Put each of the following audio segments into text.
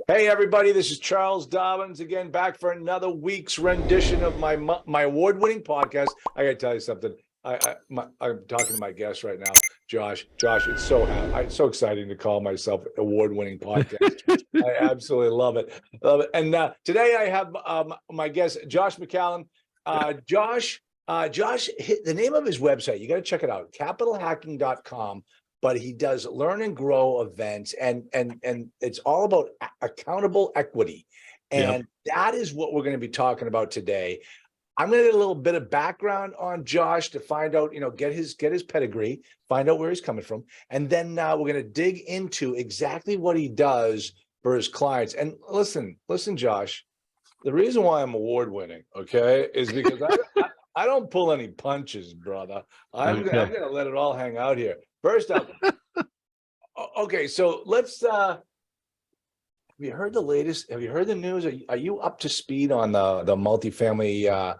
Hey everybody, this is Charles Dobbins again, back for another week's rendition of my award-winning podcast. I gotta tell you something. I'm talking to my guest right now, Josh. Josh, it's so exciting to call myself award-winning podcast. I absolutely love it, love it. And today I have my guest, Josh McCallen. Josh, the name of his website, you got to check it out, capitalhacking.com. But he does learn and grow events, and it's all about accountable equity. And that is what we're going to be talking about today. I'm going to get a little bit of background on Josh to find out, get his pedigree, find out where he's coming from. And then we're going to dig into exactly what he does for his clients. And listen, Josh, the reason why I'm award winning, okay, is because I don't pull any punches, brother. I'm going to let it all hang out here. First up, okay, so let's, have you heard the latest? Have you heard the news? Are you up to speed on the multifamily,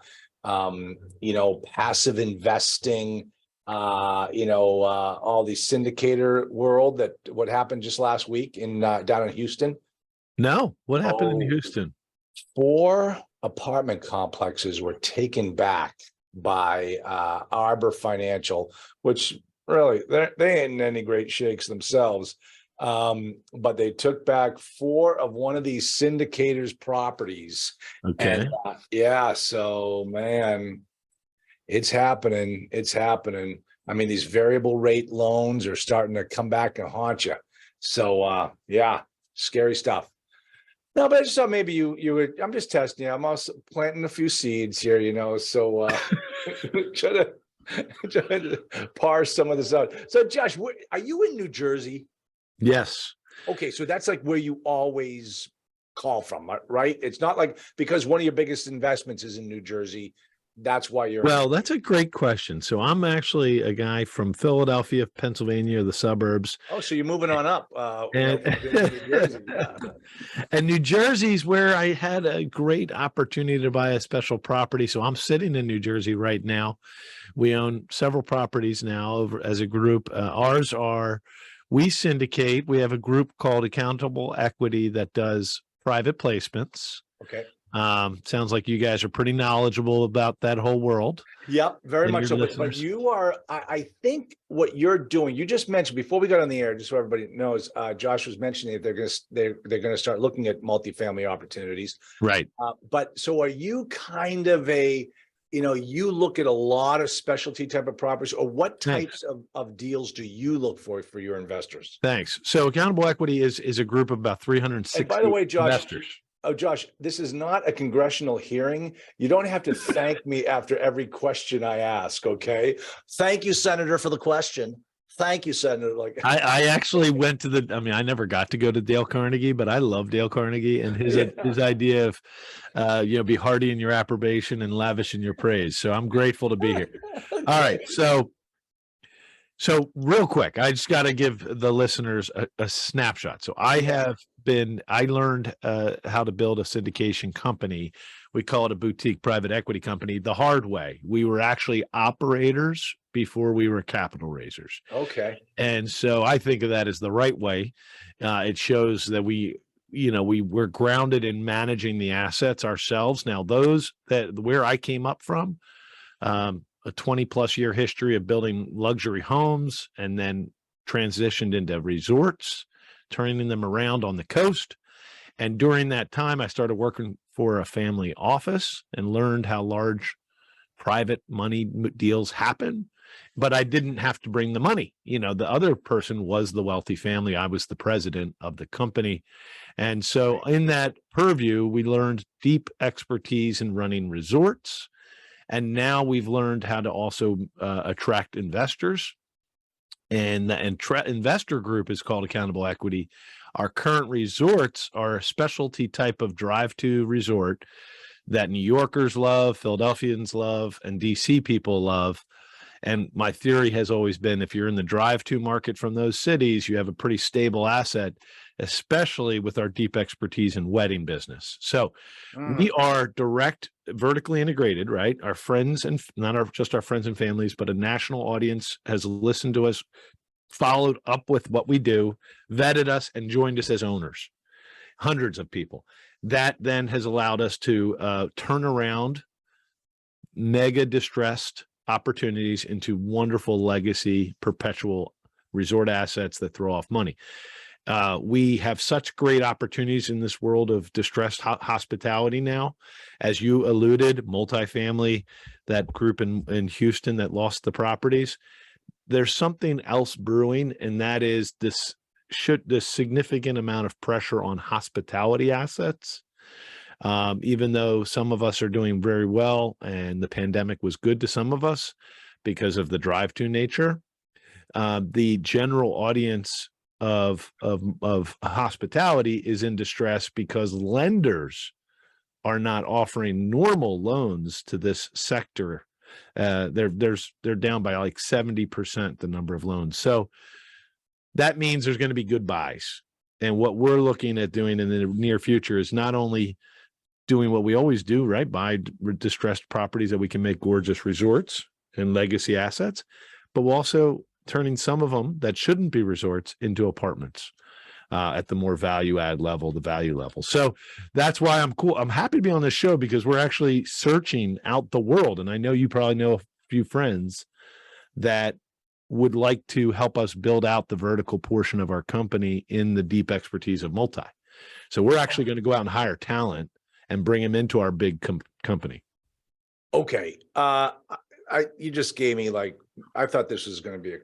passive investing, all the syndicator world what happened just last week down in Houston? No, what happened in Houston? 4 apartment complexes were taken back by Arbor Financial, which really, they ain't in any great shakes themselves. But they took back 4 of one of these syndicators' properties. Okay. And so man, it's happening. It's happening. I mean, these variable rate loans are starting to come back and haunt you. So scary stuff. No, but I just thought maybe you would. I'm just testing you. I'm also planting a few seeds here, so try to parse some of this out. So, Josh, are you in New Jersey? Yes. Okay, so that's like where you always call from, right? It's not like because one of your biggest investments is in New Jersey, that's why you're. Well, that's a great question. So I'm actually a guy from Philadelphia, Pennsylvania, the suburbs. Oh, so you're moving on up. And New Jersey. Yeah. And New Jersey's where I had a great opportunity to buy a special property. So I'm sitting in New Jersey right now. We own several properties now over as a group. We syndicate. We have a group called Accountable Equity that does private placements. Okay. Sounds like you guys are pretty knowledgeable about that whole world. Yep, very much so. But you are, I think what you're doing, you just mentioned before we got on the air, just so everybody knows, Josh was mentioning that they're going to start looking at multifamily opportunities. Right. But so are you kind of you look at a lot of specialty type of properties, or what types of deals do you look for your investors? Thanks. So Accountable Equity is a group of about 360 and by the way, Josh, investors. Oh, Josh, this is not a congressional hearing. You don't have to thank me after every question I ask, okay? Thank you, Senator, for the question. Thank you, Senator. I actually went to I never got to go to Dale Carnegie, but I love Dale Carnegie and his idea of, be hearty in your approbation and lavish in your praise. So I'm grateful to be here. Okay. All right. So real quick, I just got to give the listeners a snapshot. So I learned how to build a syndication company. We call it a boutique private equity company the hard way. We were actually operators before we were capital raisers. Okay. And so I think of that as the right way. It shows that we're grounded in managing the assets ourselves. Now, where I came up from, a 20 plus year history of building luxury homes and then transitioned into resorts, turning them around on the coast. And during that time, I started working for a family office and learned how large private money deals happen. But I didn't have to bring the money. The other person was the wealthy family. I was the president of the company. And so in that purview, we learned deep expertise in running resorts. And now we've learned how to also attract investors. And the investor group is called Accountable Equity. Our current resorts are a specialty type of drive-to resort that New Yorkers love, Philadelphians love, and DC people love. And my theory has always been if you're in the drive-to market from those cities, you have a pretty stable asset, especially with our deep expertise in wedding business. So we are direct, vertically integrated, right? Our friends, and not just our friends and families, but a national audience has listened to us, followed up with what we do, vetted us, and joined us as owners. hundreds of people. That then has allowed us to turn around mega distressed opportunities into wonderful legacy perpetual resort assets that throw off money. We have such great opportunities in this world of distressed hospitality now. As you alluded, multifamily, that group in Houston that lost the properties. There's something else brewing, and that is this significant amount of pressure on hospitality assets. Even though some of us are doing very well, and the pandemic was good to some of us because of the drive-to nature, the general audience of hospitality is in distress because lenders are not offering normal loans to this sector. They're down by like 70% the number of loans. So that means there's going to be good buys. And what we're looking at doing in the near future is not only doing what we always do, right? Buy distressed properties that we can make gorgeous resorts and legacy assets, but we're also turning some of them that shouldn't be resorts into apartments at the more value add level, the value level. So that's why I'm cool. I'm happy to be on this show because we're actually searching out the world. And I know you probably know a few friends that would like to help us build out the vertical portion of our company in the deep expertise of multi. So we're actually going to go out and hire talent and bring them into our big company. Okay. You just gave me I thought this was going to be a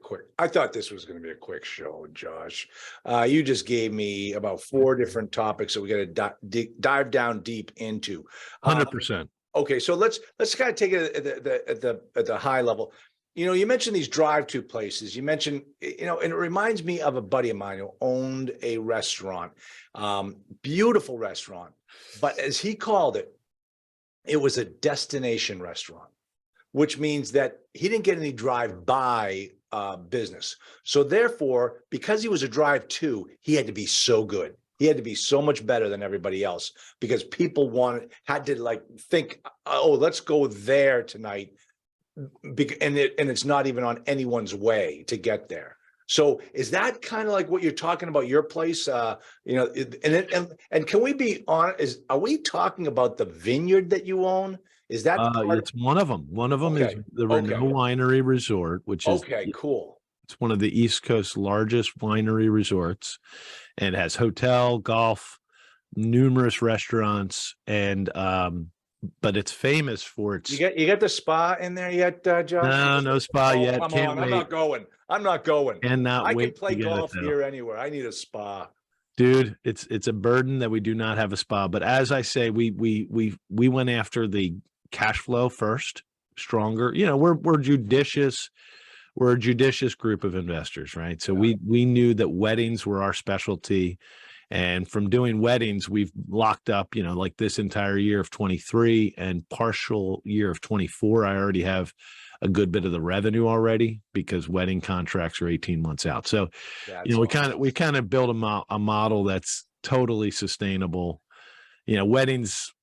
quick show, Josh. You just gave me about 4 different topics that we got to dive down deep into. 100%. Okay. So let's kind of take it at the high level. You mentioned these drive-to places. You mentioned, and it reminds me of a buddy of mine who owned a restaurant, beautiful restaurant. But as he called it, it was a destination restaurant, which means that he didn't get any drive-by business. So therefore, because he was a drive-to, he had to be so good. He had to be so much better than everybody else because people had to think, oh, let's go there tonight. And it's not even on anyone's way to get there. So is that kind of like what you're talking about your place? And can we be honest? Are we talking about the vineyard that you own? Is that it's one of them? One of them is the Renault Winery Resort, which is cool. It's one of the East Coast's largest winery resorts, and has hotel, golf, numerous restaurants, and but it's famous for its. You got the spa in there yet, Josh? No spa yet. Come Can't on, wait. I'm not going. I can play golf here anywhere. I need a spa. Dude, it's a burden that we do not have a spa. But as I say, we went after the cash flow first, stronger. We're judicious. We're a judicious group of investors, right? So we knew that weddings were our specialty. And from doing weddings, we've locked up, like this entire year of 23 and partial year of 24. I already have a good bit of the revenue already because wedding contracts are 18 months out. So, we kind of built a model that's totally sustainable. Weddings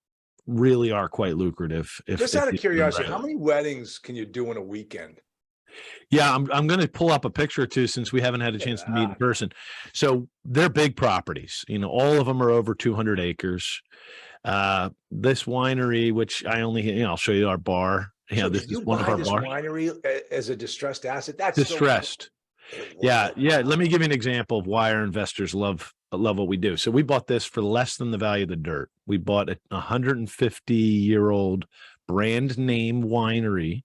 really are quite lucrative. Just out of curiosity, how many weddings can you do in a weekend? Yeah, I'm going to pull up a picture or two since we haven't had a chance to meet in person. So they're big properties. All of them are over 200 acres. This winery, which I only, I'll show you our bar. This is one of our bars. Winery as a distressed asset. That's distressed. So yeah. Let me give you an example of why our investors love what we do. So we bought this for less than the value of the dirt. We bought a 150-year-old brand name winery.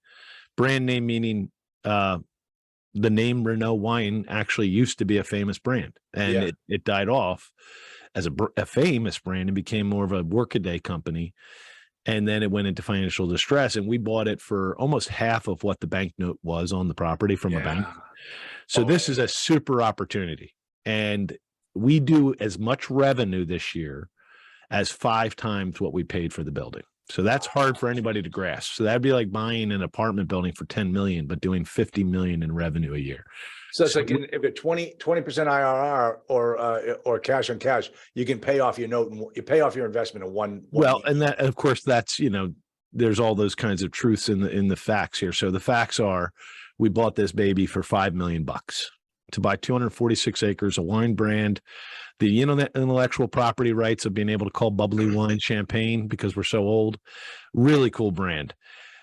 Brand name meaning the name Renault wine actually used to be a famous brand, and it died off as a famous brand and became more of a workaday company. And then it went into financial distress, and we bought it for almost half of what the banknote was on the property from a bank. So this is a super opportunity, and we do as much revenue this year as 5 times what we paid for the building. So that's hard for anybody to grasp. So that'd be like buying an apartment building for 10 million, but doing 50 million in revenue a year. So it's like if a 20% IRR or cash on cash, you can pay off your note and you pay off your investment in one. And that, of course, that's, there's all those kinds of truths in the facts here. So the facts are, we bought this baby for $5 million. to buy 246 acres, a wine brand, the intellectual property rights of being able to call bubbly wine champagne because we're so old. Really cool brand.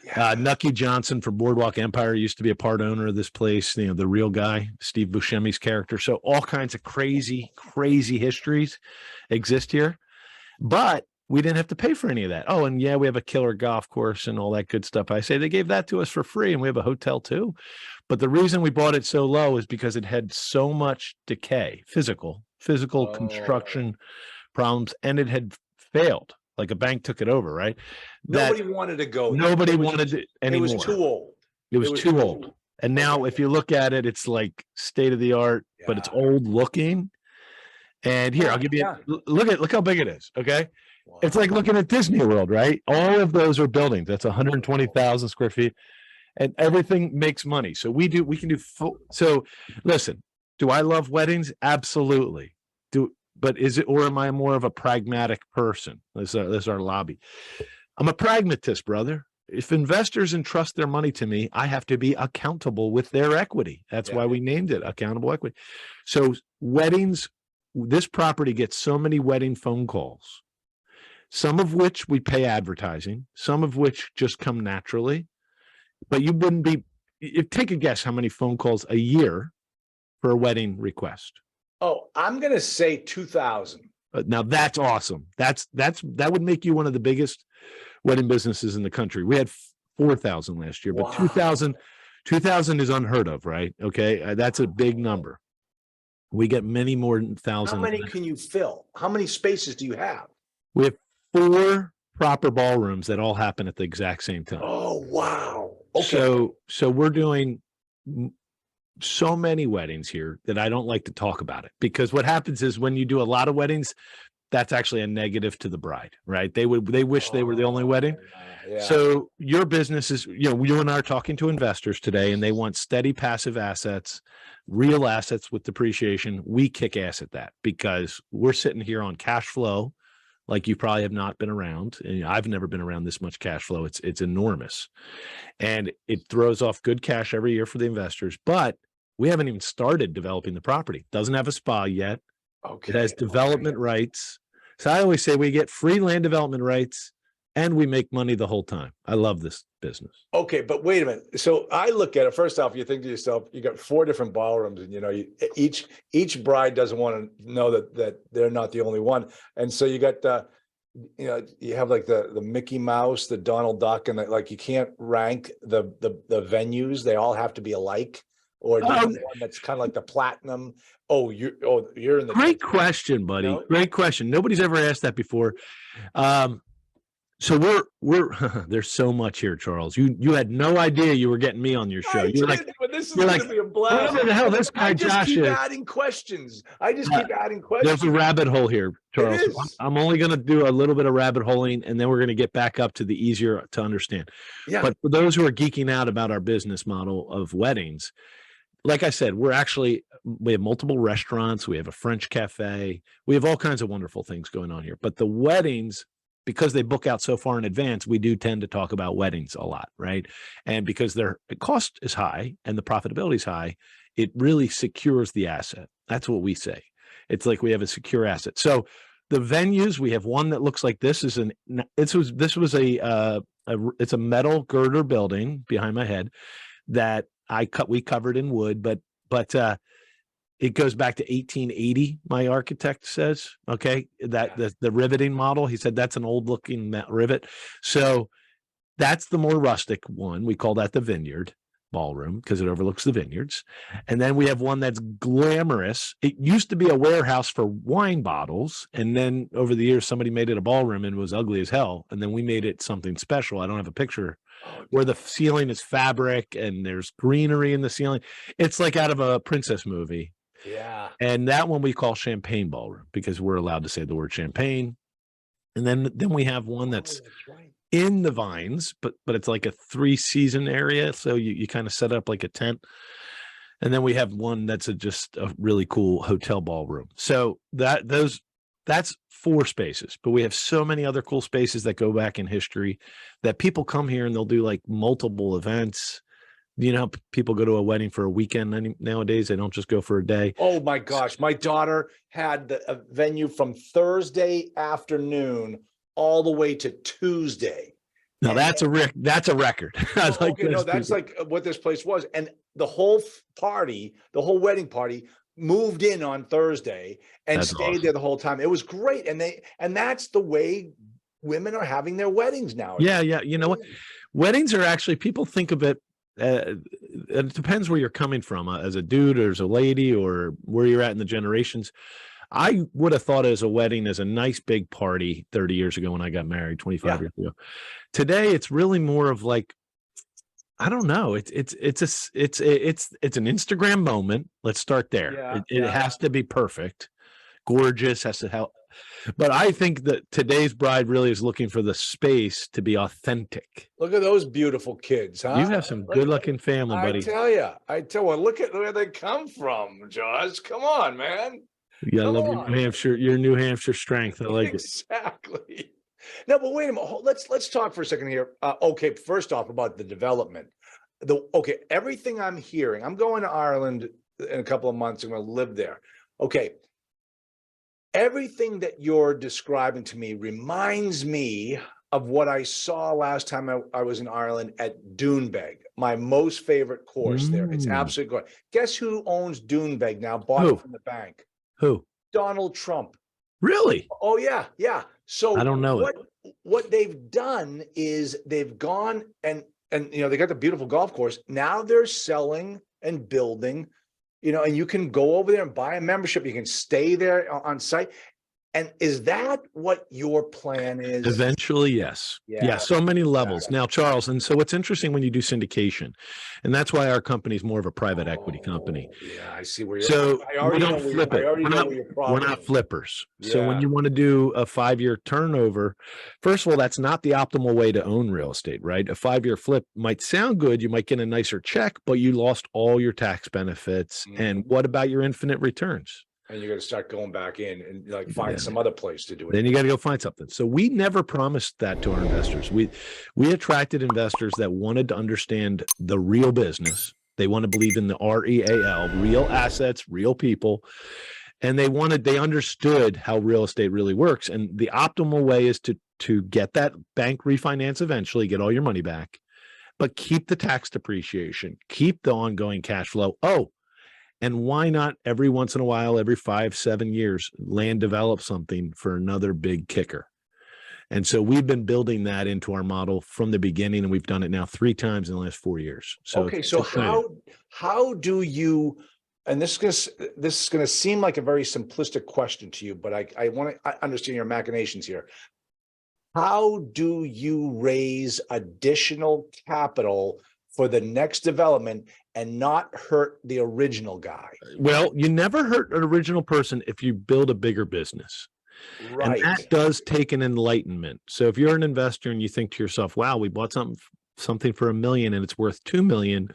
Yeah. Nucky Johnson from Boardwalk Empire used to be a part owner of this place, the real guy, Steve Buscemi's character. So all kinds of crazy, crazy histories exist here. But we didn't have to pay for any of that. Oh, and yeah, we have a killer golf course and all that good stuff. I say they gave that to us for free, and we have a hotel too. But the reason we bought it so low is because it had so much decay, physical construction problems, and it had failed. Like a bank took it over, right? Nobody wanted to go. Nobody wanted it anymore. It was too old. It was too old. And now if you look at it, it's like state of the art, but it's old looking. And here, I'll give you look how big it is. Okay. Wow. It's like looking at Disney World, right? All of those are buildings. That's 120,000 square feet. And everything makes money. So we can do so listen, do I love weddings? Absolutely. But is it, or am I more of a pragmatic person? This is our lobby. I'm a pragmatist, brother. If investors entrust their money to me, I have to be accountable with their equity. That's why we named it accountable equity. So weddings, this property gets so many wedding phone calls, some of which we pay advertising, some of which just come naturally. But you wouldn't be, take a guess how many phone calls a year for a wedding request. Oh, I'm going to say 2,000. Now that's awesome. That would make you one of the biggest wedding businesses in the country. We had 4,000 last year, but 2,000 is unheard of, right? Okay. That's a big number. We get many more than 1,000. How many can you fill? How many spaces do you have? We have 4 proper ballrooms that all happen at the exact same time. Oh, wow. Okay. So we're doing so many weddings here that I don't like to talk about it, because what happens is when you do a lot of weddings, that's actually a negative to the bride, right? They wish they were the only wedding. Yeah. So your business is, you and I are talking to investors today, and they want steady passive assets, real assets with depreciation. We kick ass at that because we're sitting here on cash flow like you probably have not been around. And I've never been around this much cash flow. It's enormous. And it throws off good cash every year for the investors, but we haven't even started developing the property. Doesn't have a spa yet. Okay. It has development rights. So I always say we get free land development rights and we make money the whole time. I love this business. Okay, but wait a minute. So I look at it, first off, you think to yourself, you got 4 different ballrooms, and each bride doesn't want to know that they're not the only one. And so you got you have like the Mickey Mouse, the Donald Duck, and like you can't rank the venues. They all have to be alike. Or one that's kind of like the platinum. You're in the great question, buddy. Great question. Nobody's ever asked that before. So we're there's so much here, Charles. You had no idea you were getting me on your show. But this is going to be a blast. What the hell, this guy Josh is. Adding questions. I just keep adding questions. There's a rabbit hole here, Charles. I'm only going to do a little bit of rabbit holing, and then we're going to get back up to the easier to understand. Yeah. But for those who are geeking out about our business model of weddings, like I said, we have multiple restaurants. We have a French cafe. We have all kinds of wonderful things going on here. But the weddings, because they book out so far in advance, we do tend to talk about weddings a lot, right? And because the cost is high and the profitability is high, it really secures the asset. That's what we say. It's like we have a secure asset. So the venues, we have one that looks like this. It's a metal girder building behind my head that we covered in wood, but it goes back to 1880. My architect says, okay, that the riveting model. He said that's an old looking rivet. So that's the more rustic one. We call that the Vineyard Ballroom because it overlooks the vineyards. And then we have one that's glamorous. It used to be a warehouse for wine bottles, and then over the years somebody made it a ballroom and it was ugly as hell. And then we made it something special. I don't have a picture. Where the ceiling is fabric and there's greenery in the ceiling. It's like out of a princess movie. Yeah. And that one we call Champagne Ballroom because we're allowed to say the word champagne. And then we have one that's in the vines, but it's like a 3-season area. So you kind of set up like a tent. And then we have one that's just a really cool hotel ballroom. So that's 4 spaces, but we have so many other cool spaces that go back in history that people come here and they'll do like multiple events. you know, people go to a wedding for a weekend nowadays. They don't just go for a day. Oh my gosh, my daughter had a venue from Thursday afternoon all the way to Tuesday. Now that's a record. I like okay, no, those that's people. like what this place was. And the whole party, the whole wedding party moved in on Thursday and That's stayed awesome. there the whole time. It was great. And that's the way women are having their weddings now. Yeah. You know what? Weddings are actually, people think of it, it depends where you're coming from, as a dude or as a lady or where you're at in the generations. I would have thought as a wedding as a nice big party 30 years ago when I got married, 25 years ago. Today, it's really more of like, I don't know. It's an Instagram moment. Let's start there. It has to be perfect, gorgeous, has to help. But I think that today's bride really is looking for the space to be authentic. Look at those beautiful kids, huh? You have some good-looking family, buddy. I tell you, look at where they come from, Josh. Come on, man. Yeah, I love your New Hampshire strength. I like it. Exactly. No, but wait a minute. Let's talk for a second here. Okay, first off about the development. Everything I'm hearing, I'm going to Ireland in a couple of months. I'm going to live there. Okay. Everything that you're describing to me reminds me of what I saw last time I was in Ireland at Doonbeg, my most favorite course there. It's absolutely great. Guess who owns Doonbeg now? Bought it from the bank. Who? Donald Trump. Really? Oh, yeah. So I don't know what they've done is they've gone and you know, they got the beautiful golf course. Now they're selling and building, you know, and you can go over there and buy a membership. You can stay there on site. And is that what your plan is? Eventually, yes. Yeah, so many levels. Now, Charles, and so what's interesting when you do syndication, and that's why our company is more of a private equity company. Yeah, I see where you're so I already know flip it. We're not flippers. Yeah. So when you want to do a 5-year turnover, first of all, that's not the optimal way to own real estate, right? A 5-year flip might sound good. You might get a nicer check, but you lost all your tax benefits. And what about your infinite returns? And you got to start going back in and like find some other place to do it. Then you got to go find something. So we never promised that to our investors. We attracted investors that wanted to understand the real business. They want to believe in the REAL, real assets, real people. And they understood how real estate really works. And the optimal way is to get that bank refinance eventually, get all your money back, but keep the tax depreciation, keep the ongoing cash flow. And why not every once in a while, every 5-7 years, land develop something for another big kicker? And so we've been building that into our model from the beginning, and we've done it now 3 times in the last 4 years. So how do you? And this is going to seem like a very simplistic question to you, but I want to understand your machinations here. How do you raise additional capital for the next development and not hurt the original guy? Well, you never hurt an original person if you build a bigger business. Right. And that does take an enlightenment. So if you're an investor and you think to yourself, wow, we bought something for $1 million and it's worth $2 million.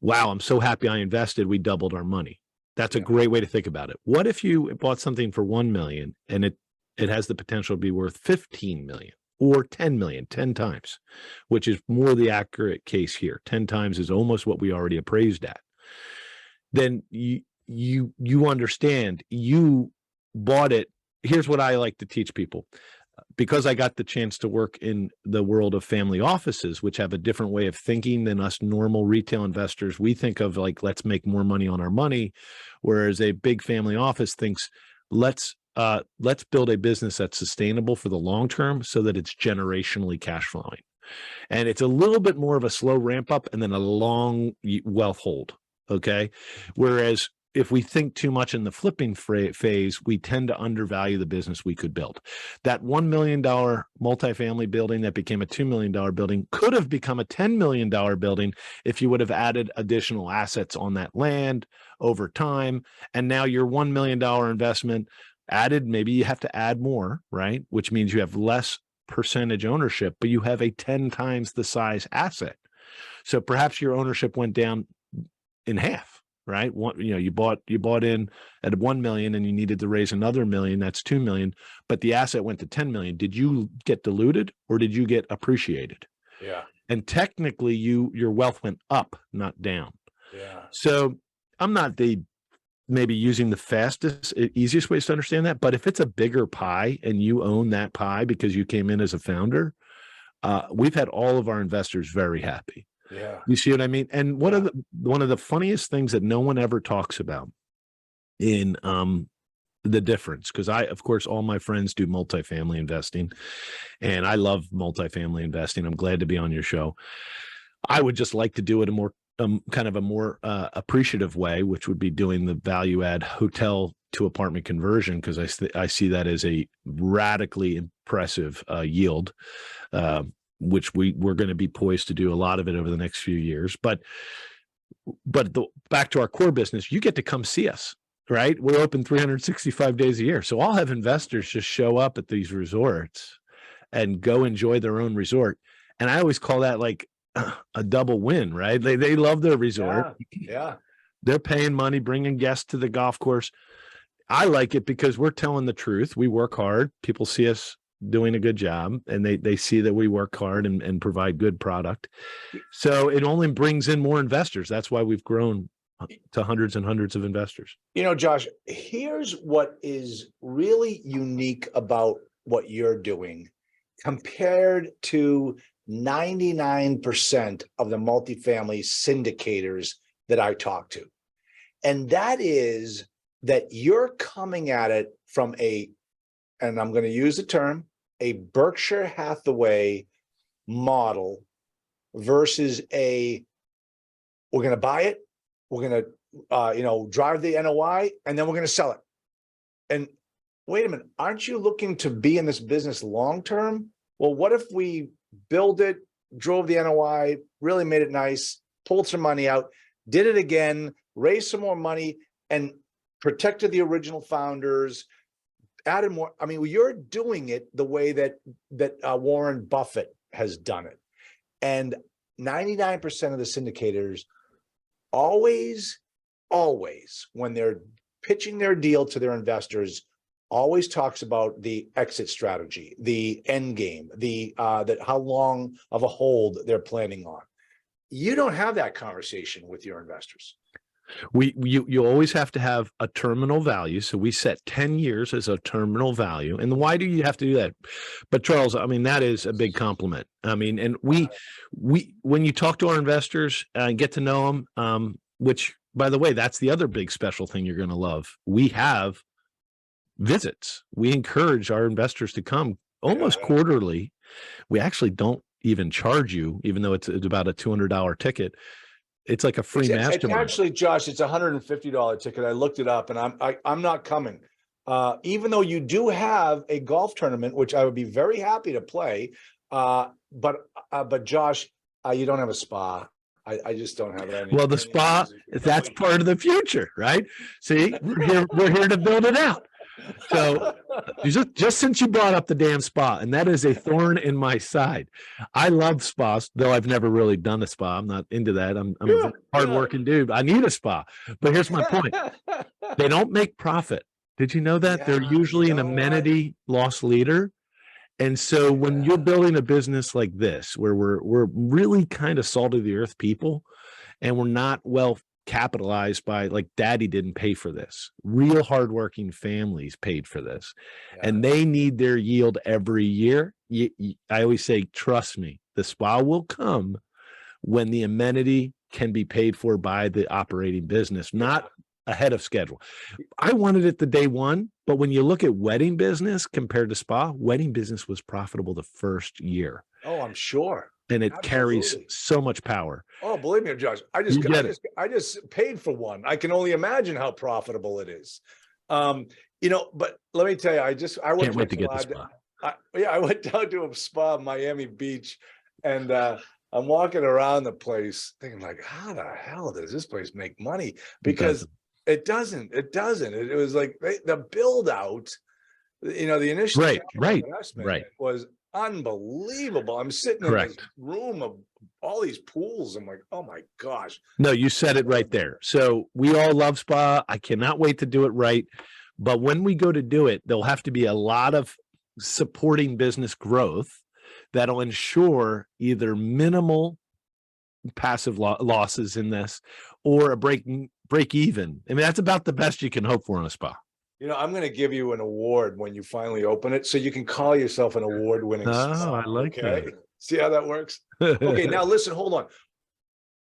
Wow, I'm so happy I invested. We doubled our money. That's a great way to think about it. What if you bought something for $1 million and it has the potential to be worth 15 million? Or 10 million, 10 times, which is more the accurate case here. 10 times is almost what we already appraised at. Then you understand you bought it. Here's what I like to teach people. Because I got the chance to work in the world of family offices, which have a different way of thinking than us normal retail investors. We think of like, let's make more money on our money. Whereas a big family office thinks, let's build a business that's sustainable for the long term so that it's generationally cash flowing. And it's a little bit more of a slow ramp up and then a long wealth hold. Okay. Whereas if we think too much in the flipping phase, we tend to undervalue the business we could build. That $1 million multifamily building that became a $2 million building could have become a $10 million building if you would have added additional assets on that land over time. And now your $1 million investment added, maybe you have to add more, right? Which means you have less percentage ownership, but you have a 10 times the size asset. So perhaps your ownership went down in half, right? You bought in at 1 million and you needed to raise another million, that's 2 million, but the asset went to 10 million. Did you get diluted or did you get appreciated? Yeah. And technically your wealth went up, not down. Yeah. So I'm not maybe using the fastest, easiest ways to understand that. But if it's a bigger pie and you own that pie because you came in as a founder, we've had all of our investors very happy. Yeah. You see what I mean? And one of the funniest things that no one ever talks about in the difference, because of course, all my friends do multifamily investing, and I love multifamily investing. I'm glad to be on your show. I would just like to do it a more kind of a more appreciative way, which would be doing the value add hotel to apartment conversion, because I see that as a radically impressive yield, which we're going to be poised to do a lot of it over the next few years. But back to our core business, you get to come see us, right? We're open 365 days a year. So I'll have investors just show up at these resorts and go enjoy their own resort. And I always call that like a double win, right? They love their resort. Yeah. They're paying money, bringing guests to the golf course. I like it because we're telling the truth. We work hard. People see us doing a good job, and they see that we work hard and provide good product. So it only brings in more investors. That's why we've grown to hundreds and hundreds of investors. Josh, here's what is really unique about what you're doing compared to 99% of the multifamily syndicators that I talk to. And that is that you're coming at it from and I'm going to use the term, a Berkshire Hathaway model versus we're going to buy it, we're going to, drive the NOI, and then we're going to sell it. And wait a minute, aren't you looking to be in this business long-term? Well, what if we build it, drove the NOI, really made it nice, pulled some money out, did it again, raised some more money, and protected the original founders, added more. I mean, you're doing it the way that Warren Buffett has done it. And 99% of the syndicators always, when they're pitching their deal to their investors, always talks about the exit strategy, the end game, that how long of a hold they're planning on. You don't have that conversation with your investors. You always have to have a terminal value. So we set 10 years as a terminal value. And why do you have to do that? But Charles, I mean, that is a big compliment. I mean, and we when you talk to our investors and get to know them, which by the way, that's the other big special thing you're going to love. We have visits. We encourage our investors to come almost quarterly. We actually don't even charge you, even though it's about a $200 ticket. It's like a free mastermind. It's actually, Josh, it's a $150 ticket. I looked it up, and I'm not coming. Even though you do have a golf tournament, which I would be very happy to play. But Josh, you don't have a spa. I just don't have any. Well, the spa, that's part of the future, right? See, we're here to build it out. So just since you brought up the damn spa, and that is a thorn in my side. I love spas, though I've never really done a spa. I'm not into that. I'm a hardworking dude. I need a spa. But here's my point. They don't make profit. Did you know that? Yeah, they're usually an amenity loss leader. And so when you're building a business like this, where we're really kind of salt of the earth people, and we're not well capitalized by, like, daddy didn't pay for this. Real hardworking families paid for this, and they need their yield every year. I always say, trust me, the spa will come when the amenity can be paid for by the operating business, not ahead of schedule. I wanted it the day one, but when you look at wedding business compared to spa, wedding business was profitable the first year. Oh, I'm sure. And it Absolutely carries so much power. Oh, believe me, Josh, I just paid for one. I can only imagine how profitable it is. But let me tell you, I Can't wait to get the spa. I went down to a spa in Miami Beach, and I'm walking around the place thinking, like, how the hell does this place make money? Because it doesn't. It was like the build out, the initial investment was unbelievable. I'm sitting in this room of all these pools. I'm like, oh my gosh. No, you said it right there. So we all love spa. I cannot wait to do it right. But when we go to do it, there'll have to be a lot of supporting business growth. that'll ensure either minimal passive losses in this or a break even. I mean, that's about the best you can hope for in a spa. I'm going to give you an award when you finally open it, so you can call yourself an award-winning spa. I like that. See how that works? Okay, now listen, hold on.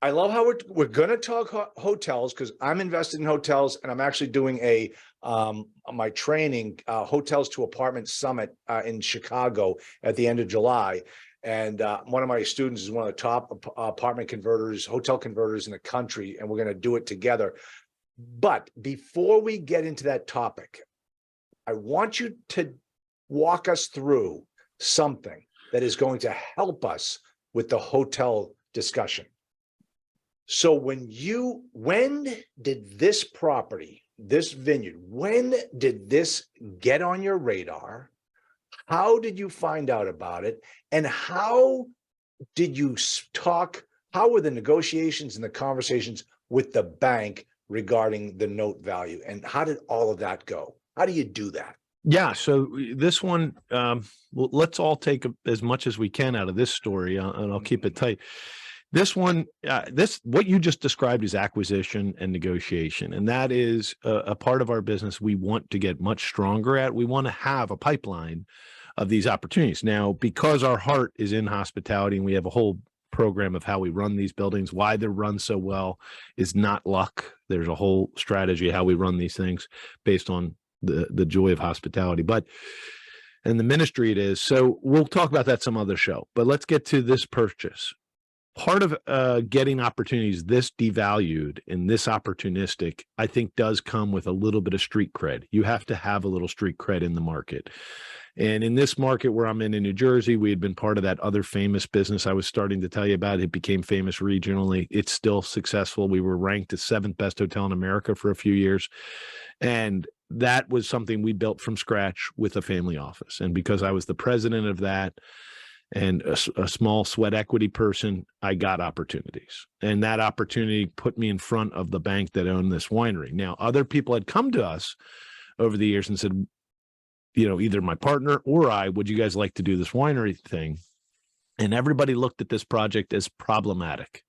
I love how we're going to talk hotels, because I'm invested in hotels, and I'm actually doing my training, hotels to apartment summit in Chicago at the end of July. And one of my students is one of the top apartment converters, hotel converters in the country, and we're going to do it together. But before we get into that topic, I want you to walk us through something that is going to help us with the hotel discussion. So when did this property, this vineyard, when did this get on your radar? How did you find out about it? And how did you how were the negotiations and the conversations with the bank regarding the note value? And how did all of that go? How do you do that? Yeah. So this one, well, let's all take as much as we can out of this story, and I'll keep it tight. This one, what you just described is acquisition and negotiation. And that is a part of our business we want to get much stronger at. We want to have a pipeline of these opportunities. Now, because our heart is in hospitality and we have a whole program of how we run these buildings, why they're run so well is not luck. There's a whole strategy of how we run these things based on the joy of hospitality. But and the ministry it is. So we'll talk about that some other show. But let's get to this purchase. Part of getting opportunities this devalued and this opportunistic, I think, does come with a little bit of street cred. You have to have a little street cred in the market. And in this market where I'm in New Jersey, we had been part of that other famous business I was starting to tell you about. It became famous regionally. It's still successful. We were ranked the 7th best hotel in America for a few years. And that was something we built from scratch with a family office. And because I was the president of that, and a small sweat equity person, I got opportunities. And that opportunity put me in front of the bank that owned this winery. Now, other people had come to us over the years and said, either my partner or I, would you guys like to do this winery thing? And everybody looked at this project as problematic.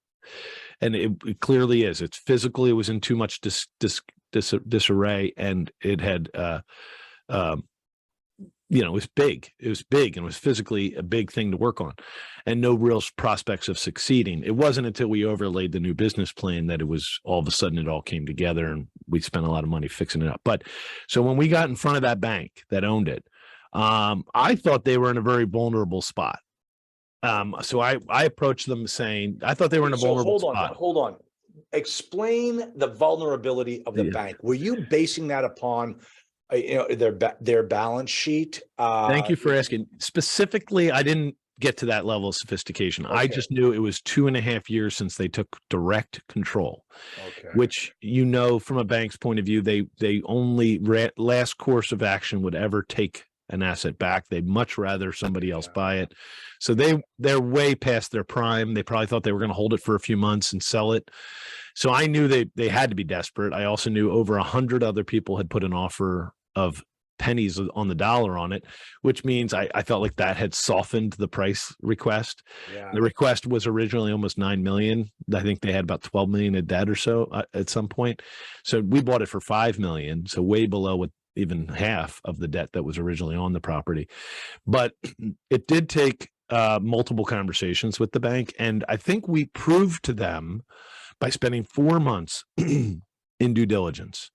And it clearly is. It's physically, it was in too much disarray, and it had it was big. It was big, and it was physically a big thing to work on, and no real prospects of succeeding. It wasn't until we overlaid the new business plan that it was all of a sudden it all came together, and we spent a lot of money fixing it up. But so when we got in front of that bank that owned it, I thought they were in a very vulnerable spot. So I approached them saying, I thought they were in a vulnerable spot. Hold on. Explain the vulnerability of the bank. Were you basing that upon their balance sheet? Thank you for asking. Specifically, I didn't get to that level of sophistication. Okay. I just knew it was 2.5 years since they took direct control, which, from a bank's point of view, they only last course of action would ever take an asset back. They'd much rather somebody else buy it. So they're way past their prime. They probably thought they were going to hold it for a few months and sell it. So I knew they had to be desperate. I also knew over 100 other people had put an offer of pennies on the dollar on it, which means I felt like that had softened the price request. Yeah. The request was originally almost $9 million. I think they had about $12 million in debt or so at some point. So we bought it for $5 million. So way below what even half of the debt that was originally on the property. But it did take multiple conversations with the bank. And I think we proved to them by spending 4 months in due diligence.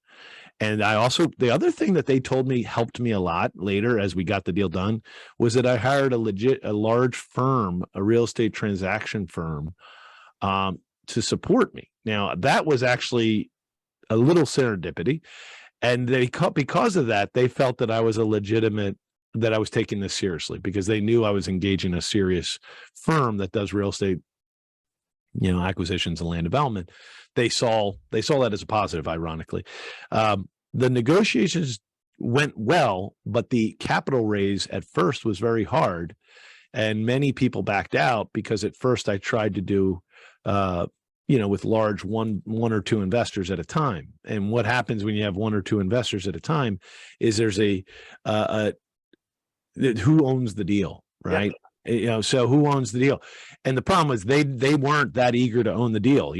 And the other thing that they told me helped me a lot later as we got the deal done was that I hired a large firm, a real estate transaction firm, to support me. Now, that was actually a little serendipity. And because of that, they felt that I was that I was taking this seriously, because they knew I was engaging a serious firm that does real estate, acquisitions and land development. They saw that as a positive, ironically. The negotiations went well, but the capital raise at first was very hard, and many people backed out because at first I tried to do, with large one or two investors at a time. And what happens when you have one or two investors at a time is there's who owns the deal, right? So who owns the deal? And the problem is they weren't that eager to own the deal.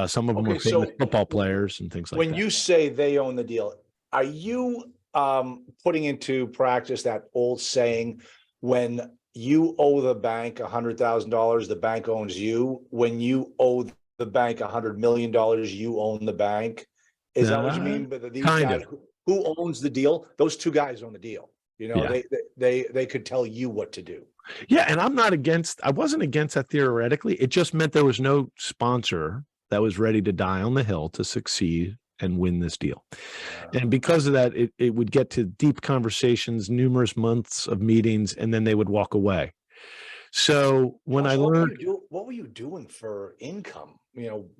Some of them Okay, were famous so football players and things like when that. you say they own the deal, are you putting into practice that old saying, when you owe the bank $100,000, the bank owns you. When you owe the bank $100 million, you own the bank. Is that what you mean? But these Kind guys, of. who owns the deal? Those two guys own the deal. Yeah. They could tell you what to do. Yeah, and I wasn't against that theoretically. It just meant there was no sponsor that was ready to die on the hill to succeed and win this deal. And because of that, it would get to deep conversations, numerous months of meetings, and then they would walk away. So when I learned, what were you doing for income?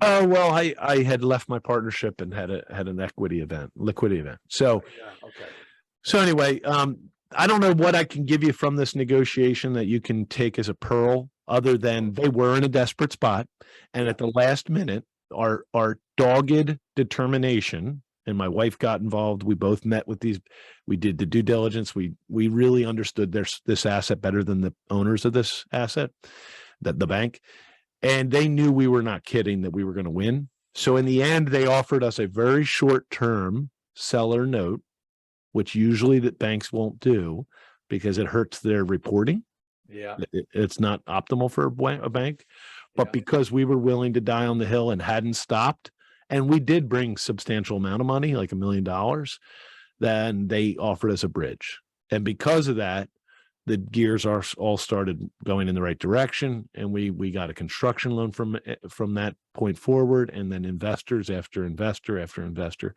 oh well, I had left my partnership and had an liquidity event. So yeah, okay. So anyway, I don't know what I can give you from this negotiation that you can take as a pearl, other than they were in a desperate spot, and at the last minute, our dogged determination, and my wife got involved. We both met with these. We did the due diligence. We really understood this asset better than the owners of this asset, the bank, and they knew we were not kidding, that we were going to win. So in the end, they offered us a very short-term seller note, which usually that banks won't do because it hurts their reporting. Yeah. It's not optimal for a bank, but because we were willing to die on the hill and hadn't stopped, and we did bring substantial amount of money, like $1 million, then they offered us a bridge. And because of that, the gears are all started going in the right direction, and we got a construction loan from that point forward, and then investors after investor after investor,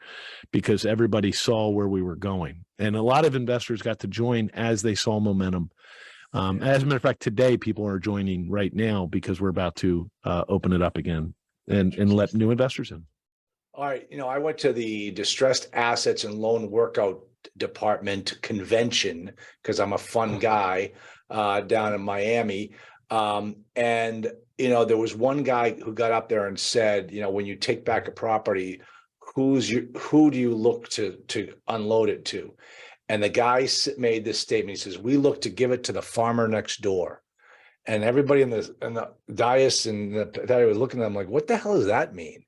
because everybody saw where we were going, and a lot of investors got to join as they saw momentum. As a matter of fact, today people are joining right now because we're about to open it up again and let new investors in. All right. I went to the Distressed Assets and Loan Workout Department convention because I'm a fun guy down in Miami. And there was one guy who got up there and said, when you take back a property, who do you look to unload it to? And the guy made this statement. He says, we look to give it to the farmer next door. And everybody in the dais and that I was looking at them like, what the hell does that mean?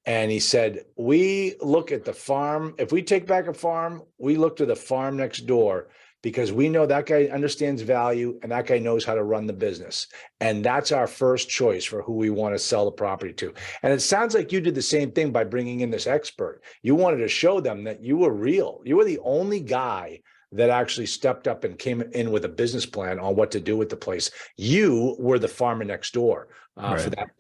And he said, we look at the farm. If we take back a farm, we look to the farm next door because we know that guy understands value and that guy knows how to run the business. And that's our first choice for who we want to sell the property to. And it sounds like you did the same thing by bringing in this expert. You wanted to show them that you were real. You were the only guy that actually stepped up and came in with a business plan on what to do with the place. You were the farmer next door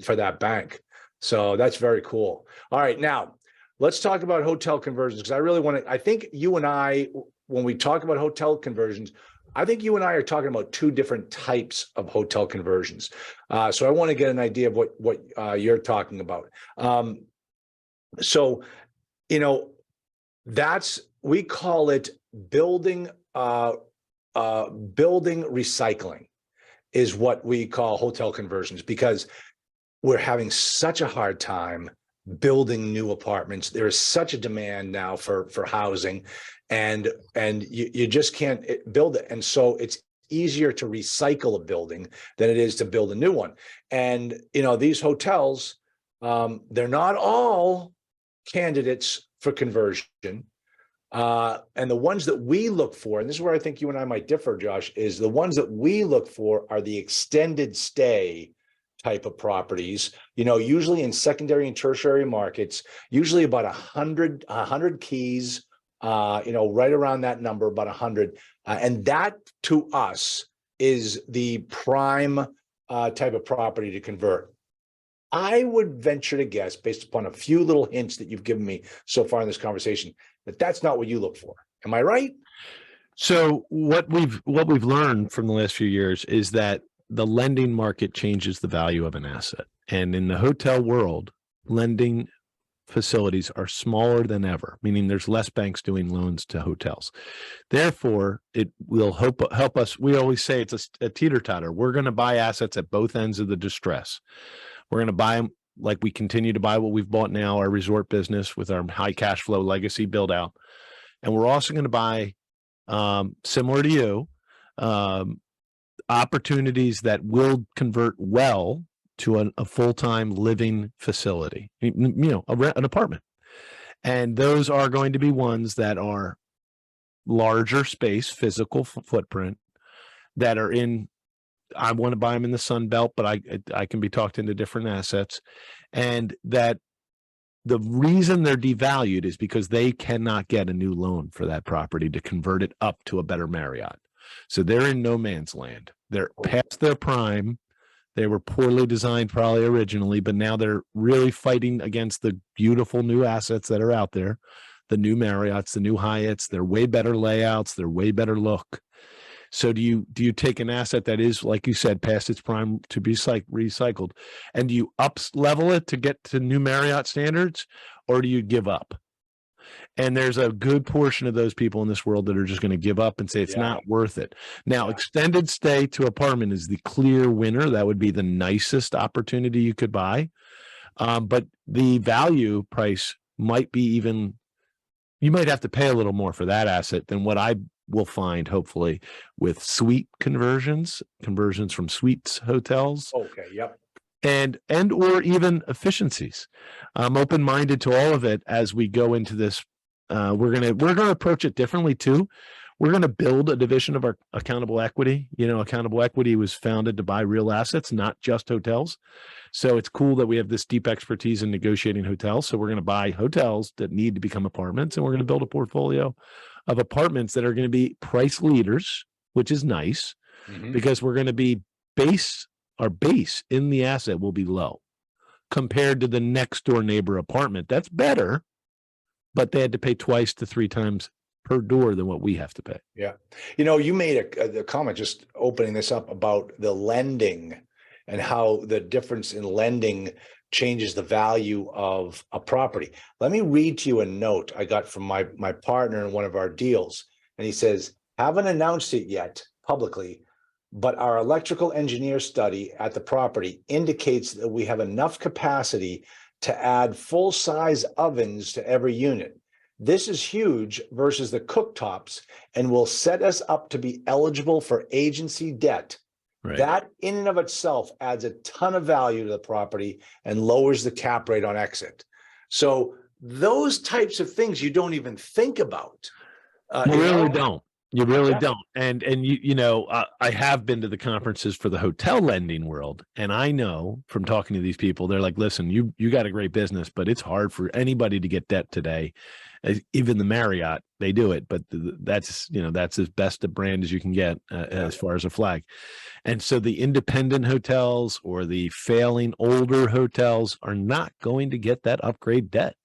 for that bank. So that's very cool. All right, now let's talk about hotel conversions, because I really want to. I think you and I, when we talk about hotel conversions, I think you and I are talking about two different types of hotel conversions. So I want to get an idea of what you're talking about. So we call it building recycling is what we call hotel conversions, because we're having such a hard time building new apartments. There is such a demand now for housing, and you just can't build it. And so it's easier to recycle a building than it is to build a new one. And these hotels, they're not all candidates for conversion. And the ones that we look for, and this is where I think you and I might differ, Josh, is the ones that we look for are the extended stay type of properties, usually in secondary and tertiary markets, usually about 100 keys, right around that number, about 100. And that to us is the prime type of property to convert. I would venture to guess, based upon a few little hints that you've given me so far in this conversation, that that's not what you look for. Am I right? So what we've learned from the last few years is that the lending market changes the value of an asset. And in the hotel world, lending facilities are smaller than ever, meaning there's less banks doing loans to hotels. Therefore, it will help us. We always say it's a teeter-totter. We're going to buy assets at both ends of the distress. We're going to buy them like we continue to buy what we've bought now, our resort business with our high cash flow legacy build out. And we're also going to buy, similar to you, opportunities that will convert well to a full-time living facility, an apartment. And those are going to be ones that are larger space, physical footprint, that are in, I want to buy them in the Sun Belt, but I can be talked into different assets. And that the reason they're devalued is because they cannot get a new loan for that property to convert it up to a better Marriott. So they're in no man's land. They're past their prime. They were poorly designed probably originally, but now they're really fighting against the beautiful new assets that are out there, the new Marriotts, the new Hyatts. They're way better layouts. They're way better look. So do you take an asset that is, like you said, past its prime to be recycled, and do you level it to get to new Marriott standards, or do you give up? And there's a good portion of those people in this world that are just going to give up and say it's not worth it. Now, extended stay to apartment is the clear winner. That would be the nicest opportunity you could buy. But the value price might be even, you might have to pay a little more for that asset than what I will find, hopefully, with suite conversions from suites hotels. Okay. Yep. And or even efficiencies. I'm open-minded to all of it as we go into this. We're gonna approach it differently too. We're gonna build a division of our accountable equity. Accountable equity was founded to buy real assets, not just hotels. So it's cool that we have this deep expertise in negotiating hotels. So we're gonna buy hotels that need to become apartments, and we're gonna build a portfolio of apartments that are going to be price leaders, which is nice, because we're going to be our base in the asset will be low compared to the next door neighbor apartment. That's better, but they had to pay 2 to 3 times per door than what we have to pay. Yeah. You made a comment just opening this up about the lending and how the difference in lending changes the value of a property. Let me read to you a note I got from my partner in one of our deals. And he says, haven't announced it yet publicly, but our electrical engineer study at the property indicates that we have enough capacity to add full-size ovens to every unit. This is huge versus the cooktops and will set us up to be eligible for agency debt. Right. That in and of itself adds a ton of value to the property and lowers the cap rate on exit. So those types of things you don't even think about. You really don't. You really don't. And I have been to the conferences for the hotel lending world, and I know from talking to these people, they're like, listen, you got a great business, but it's hard for anybody to get debt today. Even the Marriott, they do it, but that's as best a brand as you can get as far as a flag. And so the independent hotels or the failing older hotels are not going to get that upgrade debt.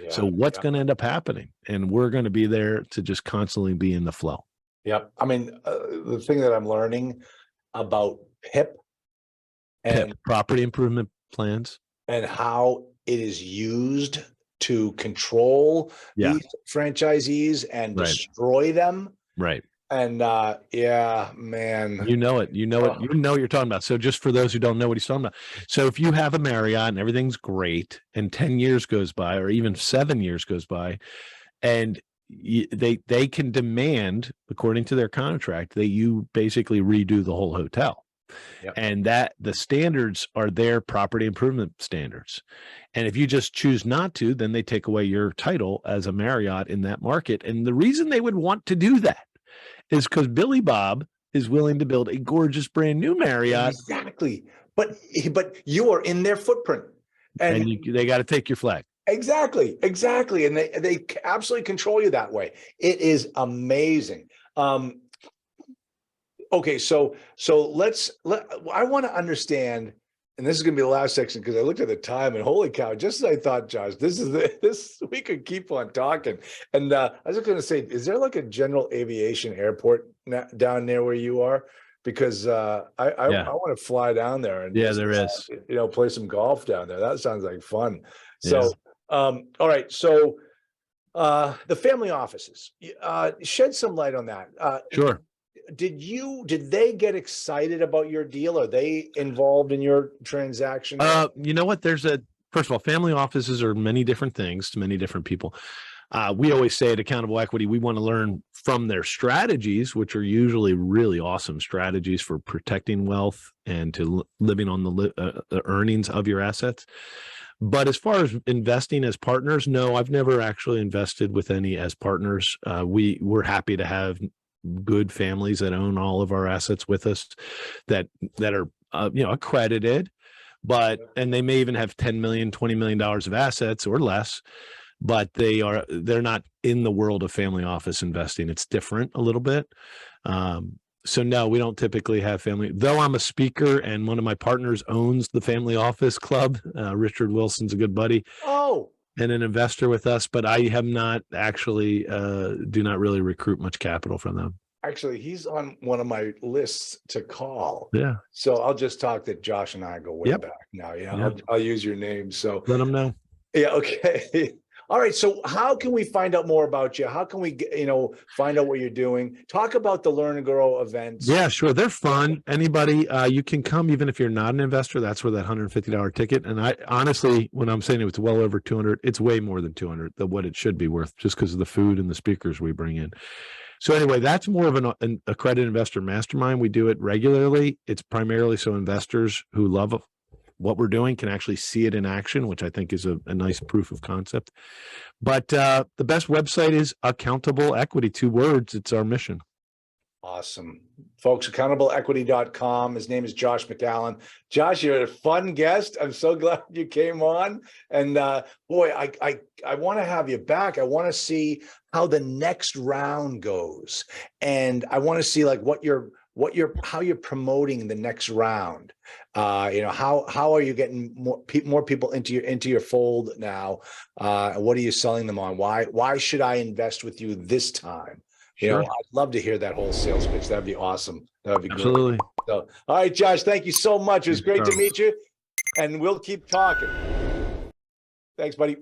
So what's going to end up happening? And we're going to be there to just constantly be in the flow. Yep. I mean, the thing that I'm learning about PIP and property improvement plans and how it is used to control these franchisees and destroy them. Right. And man. You know what you're talking about. So just for those who don't know what he's talking about. So if you have a Marriott and everything's great and 10 years goes by or even 7 years goes by, and they can demand, according to their contract, that you basically redo the whole hotel. Yep. And that the standards are their property improvement standards. And if you just choose not to, then they take away your title as a Marriott in that market. And the reason they would want to do that is because Billy Bob is willing to build a gorgeous brand new Marriott. Exactly. But you are in their footprint. And they got to take your flag. Exactly. And they absolutely control you that way. It is amazing. Okay, so I want to understand, and this is going to be the last section because I looked at the time and holy cow, just as I thought, Josh, this we could keep on talking. And I was just going to say, is there like a general aviation airport down there where you are? Because I want to fly down there and there is, play some golf down there. That sounds like fun. So, all right, so the family offices, shed some light on that. Sure. Did they get excited about your deal? Are they involved in your transaction? You know what? First of all, family offices are many different things to many different people. We always say at Accountable Equity, we want to learn from their strategies, which are usually really awesome strategies for protecting wealth and to living on the earnings of your assets. But as far as investing as partners, no, I've never actually invested with any as partners. We're happy to have good families that own all of our assets with us that are accredited, and they may even have 10 million, $20 million of assets or less, but they're not in the world of family office investing. It's different a little bit. So no, we don't typically have family, though I'm a speaker and one of my partners owns the family office club. Richard Wilson's a good buddy. Oh, And an investor with us, but I have not actually do not really recruit much capital from them. actually, he's on one of my lists to call. Yeah. So I'll just talk that Josh and I go way back now. Yeah. Yep. I'll use your name. So Let them know. yeah. Okay. All right. So how can we find out more about you? How can we, find out what you're doing? Talk about the Learn and Grow events. Yeah, sure. They're fun. Anybody, you can come even if you're not an investor. That's where that $150 ticket. And I honestly, when I'm saying it's well over 200, it's way more than 200 than what it should be worth just because of the food and the speakers we bring in. So anyway, that's more of an accredited investor mastermind. We do it regularly. It's primarily so investors who love what we're doing can actually see it in action, which I think is a nice proof of concept. But the best website is Accountable Equity, 2 words. It's our mission. Awesome. Folks, accountableequity.com. His name is Josh McCallen. Josh, you're a fun guest. I'm so glad you came on. And boy, I want to have you back. I want to see how the next round goes. And I want to see like how you're promoting the next round. How are you getting more people into your fold now? What are you selling them on? Why should I invest with you this time? Sure. I'd love to hear that whole sales pitch. That'd be awesome. That'd be Absolutely. great. So, all right, Josh, thank you so much. It was great to meet you, and we'll keep talking. Thanks, buddy.